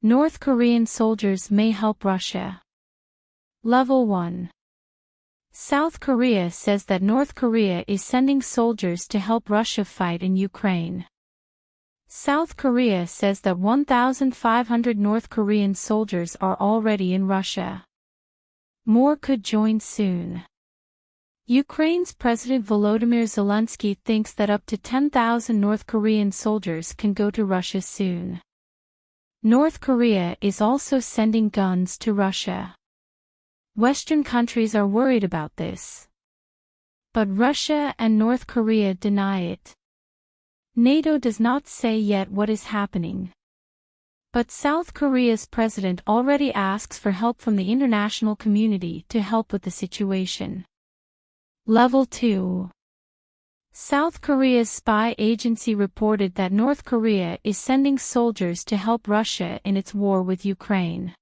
North Korean soldiers may help Russia. Level 1. South Korea says that North Korea is sending soldiers to help Russia fight in Ukraine. South Korea says that 1,500 North Korean soldiers are already in Russia. More could join soon. Ukraine's President Volodymyr Zelensky thinks that up to 10,000 North Korean soldiers can go to Russia soon. North Korea is also sending guns to Russia. Western countries are worried about this. But Russia and North Korea deny it. NATO does not say yet what is happening. But South Korea's president already asks for help from the international community to help with the situation. Level 2. South Korea's spy agency reported that North Korea is sending soldiers to help Russia in its war with Ukraine.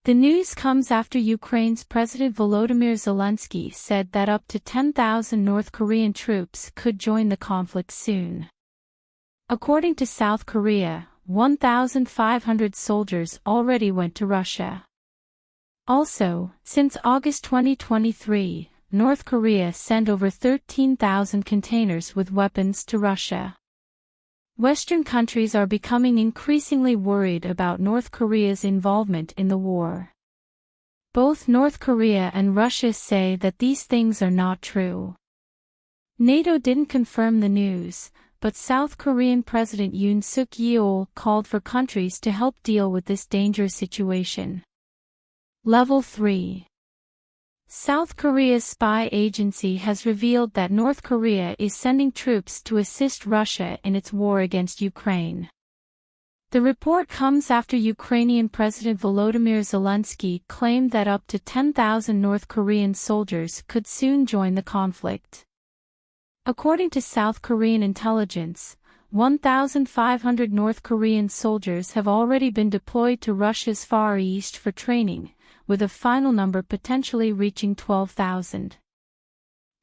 The news comes after Ukraine's President Volodymyr Zelensky said that up to 10,000 North Korean troops could join the conflict soon. According to South Korea, 1,500 soldiers already went to Russia. Also, since August 2023, North Korea sent over 13,000 containers with weapons to Russia. Western countries are becoming increasingly worried about North Korea's involvement in the war. Both North Korea and Russia say that these things are not true. NATO didn't confirm the news, but South Korean President Yoon Suk-yeol called for countries to help deal with this dangerous situation. Level 3. South Korea's spy agency has revealed that North Korea is sending troops to assist Russia in its war against Ukraine. The report comes after Ukrainian President Volodymyr Zelensky claimed that up to 10,000 North Korean soldiers could soon join the conflict. According to South Korean intelligence, 1,500 North Korean soldiers have already been deployed to Russia's Far East for training, with a final number potentially reaching 12,000.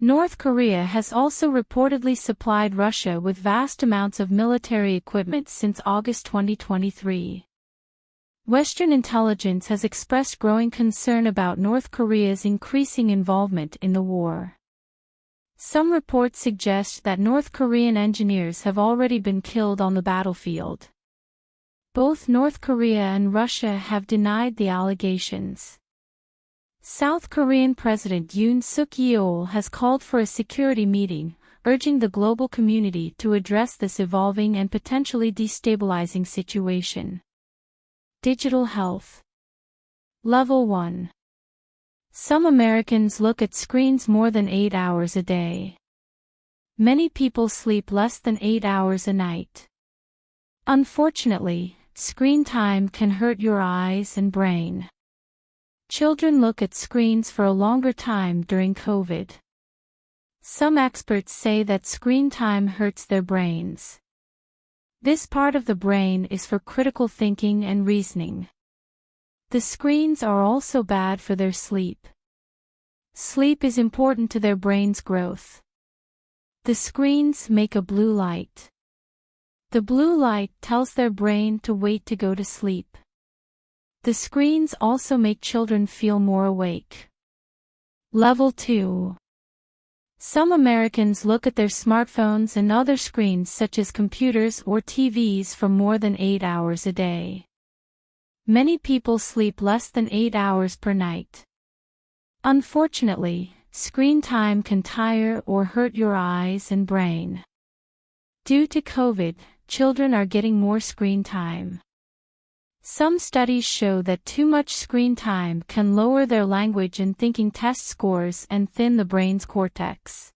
North Korea has also reportedly supplied Russia with vast amounts of military equipment since August 2023. Western intelligence has expressed growing concern about North Korea's increasing involvement in the war. Some reports suggest that North Korean engineers have already been killed on the battlefield. Both North Korea and Russia have denied the allegations. South Korean President Yoon Suk-yeol has called for a security meeting, urging the global community to address this evolving and potentially destabilizing situation. Digital health. Level 1. Some Americans look at screens more than 8 hours a day. Many people sleep less than 8 hours a night. Unfortunately, screen time can hurt your eyes and brain. Children look at screens for a longer time during COVID. Some experts say that screen time hurts their brains. This part of the brain is for critical thinking and reasoning. The screens are also bad for their sleep. Sleep is important to their brain's growth. The screens make a blue light. The blue light tells their brain to wait to go to sleep. The screens also make children feel more awake. Level 2. Some Americans look at their smartphones and other screens such as computers or TVs for more than 8 hours a day. Many people sleep less than 8 hours per night. Unfortunately, screen time can tire or hurt your eyes and brain. Due to COVID, children are getting more screen time. Some studies show that too much screen time can lower their language and thinking test scores and thin the brain's cortex.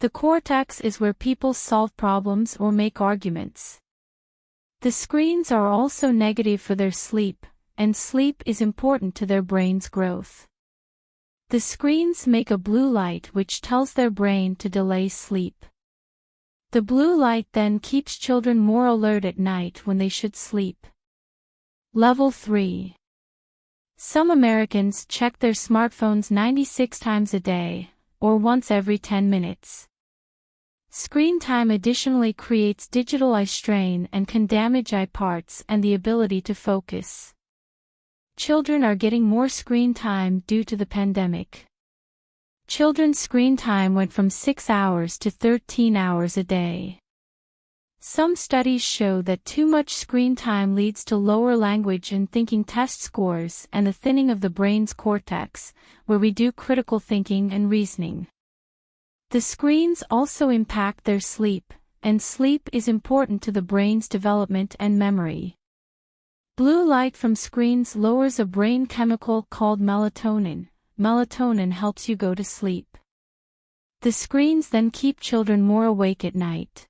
The cortex is where people solve problems or make arguments. The screens are also negative for their sleep, and sleep is important to their brain's growth. The screens make a blue light which tells their brain to delay sleep. The blue light then keeps children more alert at night when they should sleep. Level 3. Some Americans check their smartphones 96 times a day, or once every 10 minutes. Screen time additionally creates digital eye strain and can damage eye parts and the ability to focus. Children are getting more screen time due to the pandemic. Children's screen time went from 6 hours to 13 hours a day. Some studies show that too much screen time leads to lower language and thinking test scores and the thinning of the brain's cortex, where we do critical thinking and reasoning. The screens also impact their sleep, and sleep is important to the brain's development and memory. Blue light from screens lowers a brain chemical called melatonin. Melatonin helps you go to sleep. The screens then keep children more awake at night.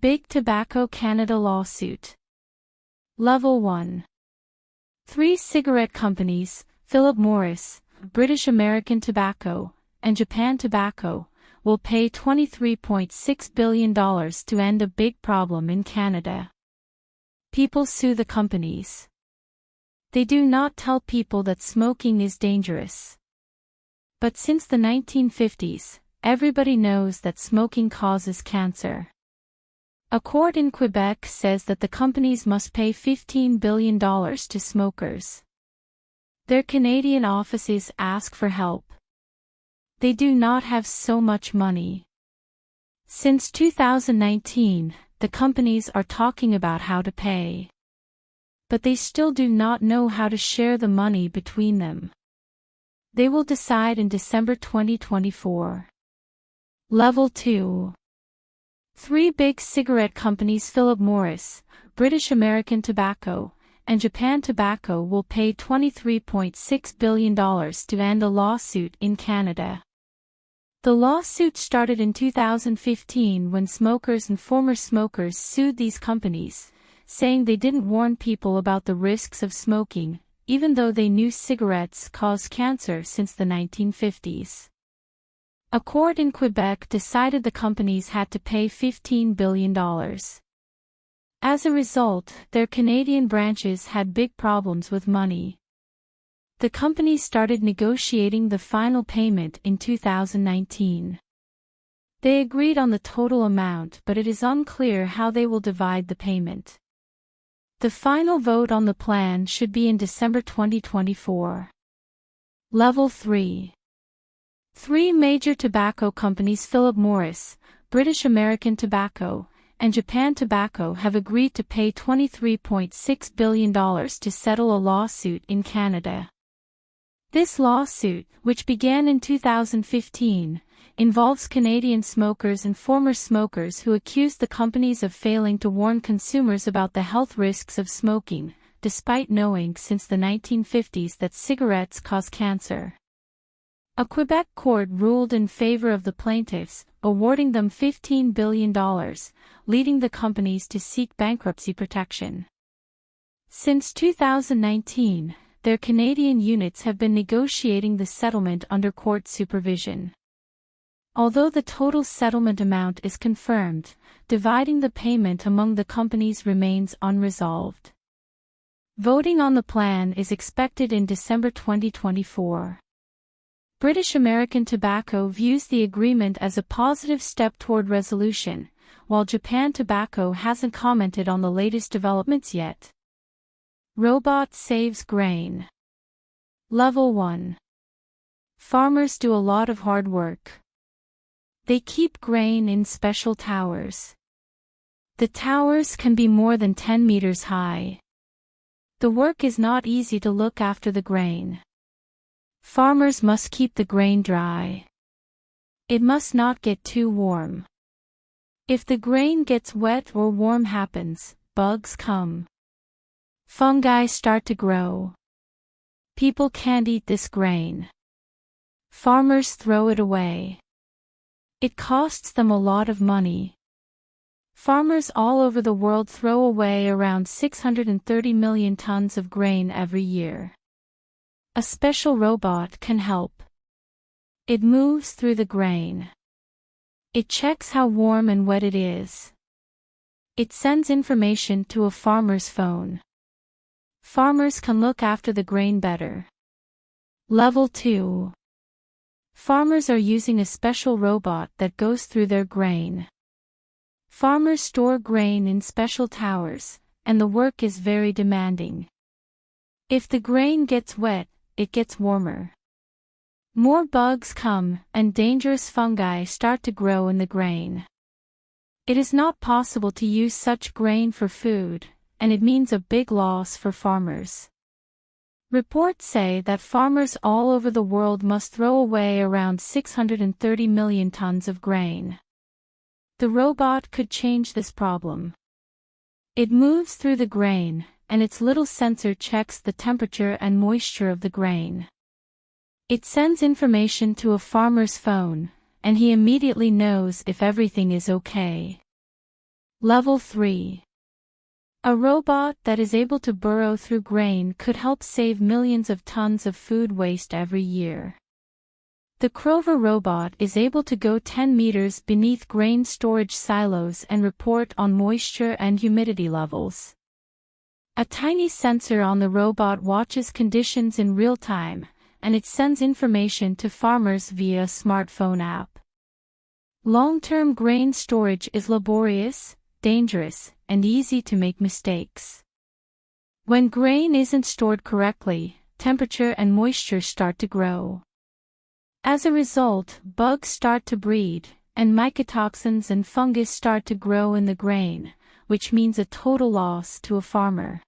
Big Tobacco Canada lawsuit. Level 1. 3 cigarette companies, Philip Morris, British American Tobacco, and Japan Tobacco, will pay $23.6 billion to end a big problem in Canada. People sue the companies. They do not tell people that smoking is dangerous. But since the 1950s, everybody knows that smoking causes cancer. A court in Quebec says that the companies must pay $15 billion to smokers. Their Canadian offices ask for help. They do not have so much money. Since 2019, the companies are talking about how to pay. But they still do not know how to share the money between them. They will decide in December 2024. Level 2. 3 big cigarette companies, Philip Morris, British American Tobacco, and Japan Tobacco, will pay $23.6 billion to end a lawsuit in Canada. The lawsuit started in 2015 when smokers and former smokers sued these companies, saying they didn't warn people about the risks of smoking, even though they knew cigarettes caused cancer since the 1950s. A court in Quebec decided the companies had to pay $15 billion. As a result, their Canadian branches had big problems with money. The companies started negotiating the final payment in 2019. They agreed on the total amount, but it is unclear how they will divide the payment. The final vote on the plan should be in December 2024. Level 3. 3 major tobacco companies, Philip Morris, British American Tobacco, and Japan Tobacco, have agreed to pay $23.6 billion to settle a lawsuit in Canada. This lawsuit, which began in 2015, involves Canadian smokers and former smokers who accused the companies of failing to warn consumers about the health risks of smoking, despite knowing since the 1950s that cigarettes cause cancer. A Quebec court ruled in favor of the plaintiffs, awarding them $15 billion, leading the companies to seek bankruptcy protection. Since 2019, their Canadian units have been negotiating the settlement under court supervision. Although the total settlement amount is confirmed, dividing the payment among the companies remains unresolved. Voting on the plan is expected in December 2024. British American Tobacco views the agreement as a positive step toward resolution, while Japan Tobacco hasn't commented on the latest developments yet. Robot saves grain. Level 1. Farmers do a lot of hard work. They keep grain in special towers. The towers can be more than 10 meters high. The work is not easy to look after the grain. Farmers must keep the grain dry. It must not get too warm. If the grain gets wet or warm happens, bugs come. Fungi start to grow. People can't eat this grain. Farmers throw it away. It costs them a lot of money. Farmers all over the world throw away around 630 million tons of grain every year. A special robot can help. It moves through the grain. It checks how warm and wet it is. It sends information to a farmer's phone. Farmers can look after the grain better. Level 2. Farmers are using a special robot that goes through their grain. Farmers store grain in special towers, and the work is very demanding. If the grain gets wet, it gets warmer. More bugs come, and dangerous fungi start to grow in the grain. It is not possible to use such grain for food, and it means a big loss for farmers. Reports say that farmers all over the world must throw away around 630 million tons of grain. The robot could change this problem. It moves through the grain, and its little sensor checks the temperature and moisture of the grain. It sends information to a farmer's phone, and he immediately knows if everything is okay. Level 3. A robot that is able to burrow through grain could help save millions of tons of food waste every year. The Crover robot is able to go 10 meters beneath grain storage silos and report on moisture and humidity levels. A tiny sensor on the robot watches conditions in real time, and it sends information to farmers via a smartphone app. Long-term grain storage is laborious, dangerous, and easy to make mistakes. When grain isn't stored correctly, temperature and moisture start to grow. As a result, bugs start to breed, and mycotoxins and fungus start to grow in the grain, which means a total loss to a farmer.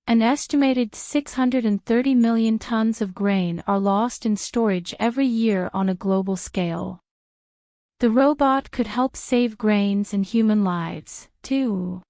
An estimated 630 million tons of grain are lost in storage every year on a global scale. The robot could help save grains and human lives, too.